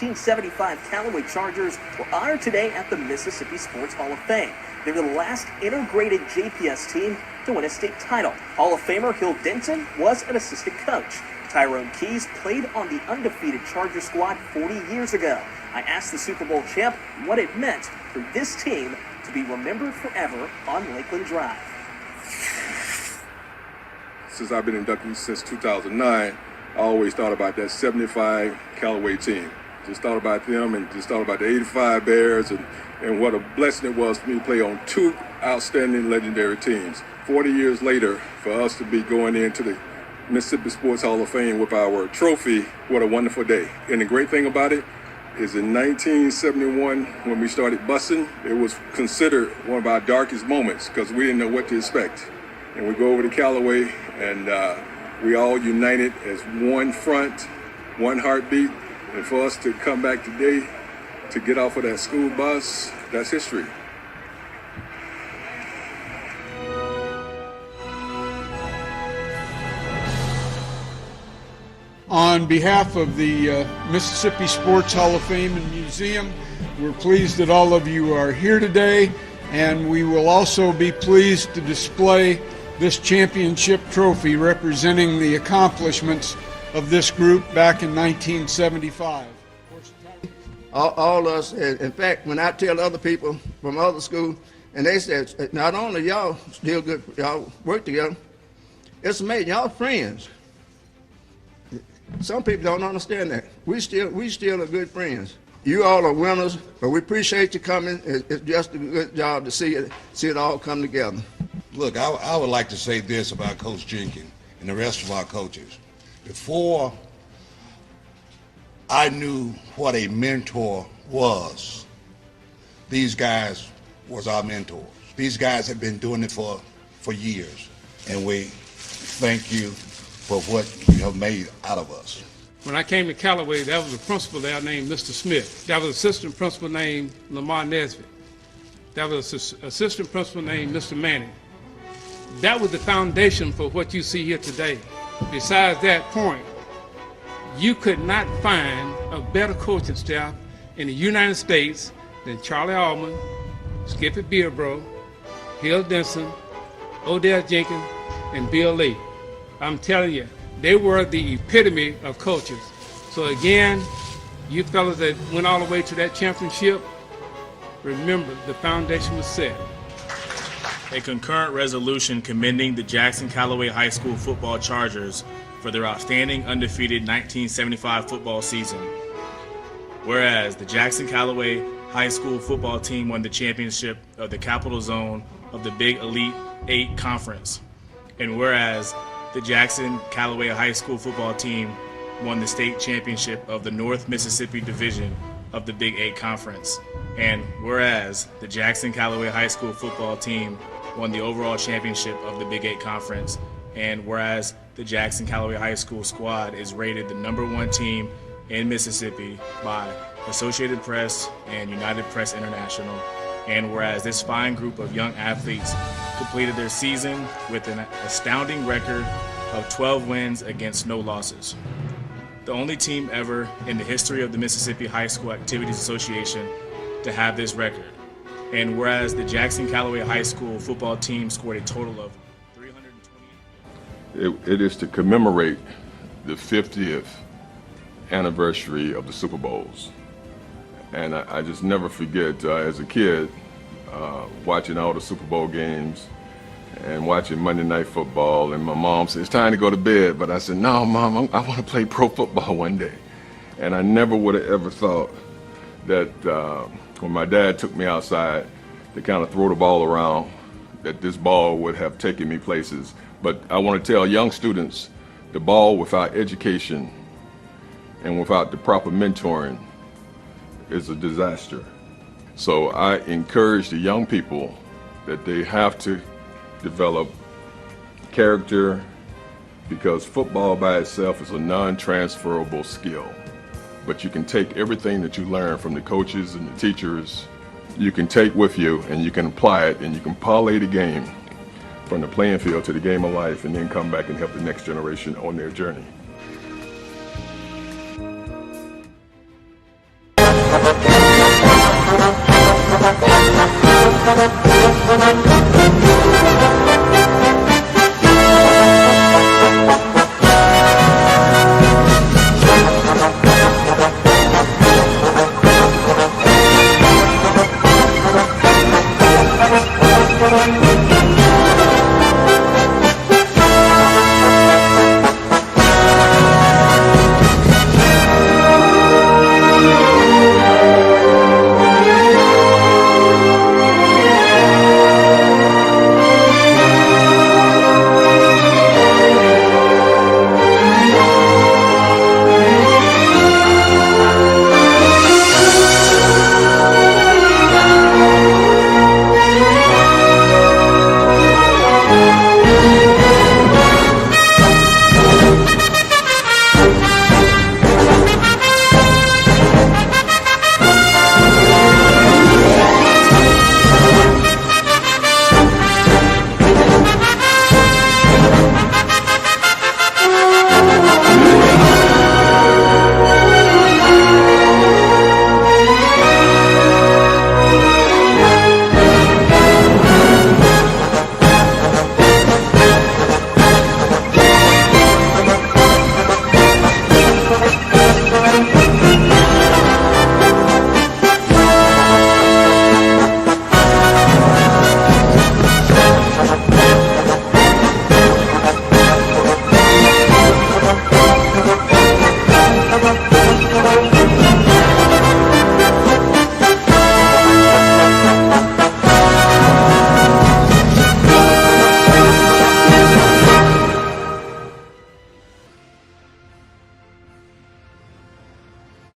1975 Callaway Chargers were honored today at the Mississippi Sports Hall of Fame. They were the last integrated JPS team to win a state title. Hall of Famer Hill Denton was an assistant coach. Tyrone Keys played on the undefeated Charger squad 40 years ago. I asked the Super Bowl champ what it meant for this team to be remembered forever on Lakeland Drive. Since I've been inducted since 2009, I always thought about that 75 Callaway team. Just thought about them and just thought about the 85 Bears and what a blessing it was for me to play on two outstanding legendary teams. 40 years later, for us to be going into the Mississippi Sports Hall of Fame with our trophy, what a wonderful day. And the great thing about it is in 1971, when we started busing, it was considered one of our darkest moments because we didn't know what to expect. And we go over to Callaway and we all united as one front, one heartbeat. And for us to come back today to get off of that school bus, that's history. On behalf of the Mississippi Sports Hall of Fame and Museum, we're pleased that all of you are here today, and we will also be pleased to display this championship trophy representing the accomplishments of this group back in 1975. All us, in fact, when I tell other people from other schools, and they said, not only y'all still good, y'all work together, it's amazing, y'all friends. Some people don't understand that. We still are good friends. You all are winners, but we appreciate you coming. It's just a good job to see it all come together. Look, I would like to say this about Coach Jenkins and the rest of our coaches. Before I knew what a mentor was, these guys was our mentors. These guys have been doing it for years, and we thank you for what you have made out of us. When I came to Callaway, there was a principal there named Mr. Smith. There was an assistant principal named Lamar Nesbitt. There was an assistant principal named Mr. Manning. That was the foundation for what you see here today. Besides that point, you could not find a better coaching staff in the United States than Charlie Allman, Skippy Beerbro, Hill Denson, Odell Jenkins, and Bill Lee. I'm telling you, they were the epitome of coaches. So again, you fellas that went all the way to that championship, remember the foundation was set. A concurrent resolution commending the Jackson Callaway High School football Chargers for their outstanding undefeated 1975 football season. Whereas the Jackson Callaway High School football team won the championship of the Capital Zone of the Big Elite 8 Conference. And whereas the Jackson Callaway High School football team won the state championship of the North Mississippi Division of the Big 8 Conference. And whereas the Jackson Callaway High School football team won the overall championship of the Big 8 Conference. And whereas the Jackson Callaway High School squad is rated the #1 team in Mississippi by Associated Press and United Press International. And whereas this fine group of young athletes completed their season with an astounding record of 12 wins against no losses. The only team ever in the history of the Mississippi High School Activities Association to have this record. And whereas the Jackson Callaway High School football team scored a total of 320. It is to commemorate the 50th anniversary of the Super Bowls. And I just never forget, as a kid, watching all the Super Bowl games and watching Monday Night Football, and my mom said, it's time to go to bed, but I said, no, Mom, I want to play pro football one day. And I never would have ever thought that when my dad took me outside to kind of throw the ball around, that this ball would have taken me places. But I want to tell young students, the ball without education and without the proper mentoring is a disaster. So I encourage the young people that they have to develop character, because football by itself is a non-transferable skill. But you can take everything that you learn from the coaches and the teachers, you can take with you and you can apply it, and you can parlay the game from the playing field to the game of life, and then come back and help the next generation on their journey. Thank you.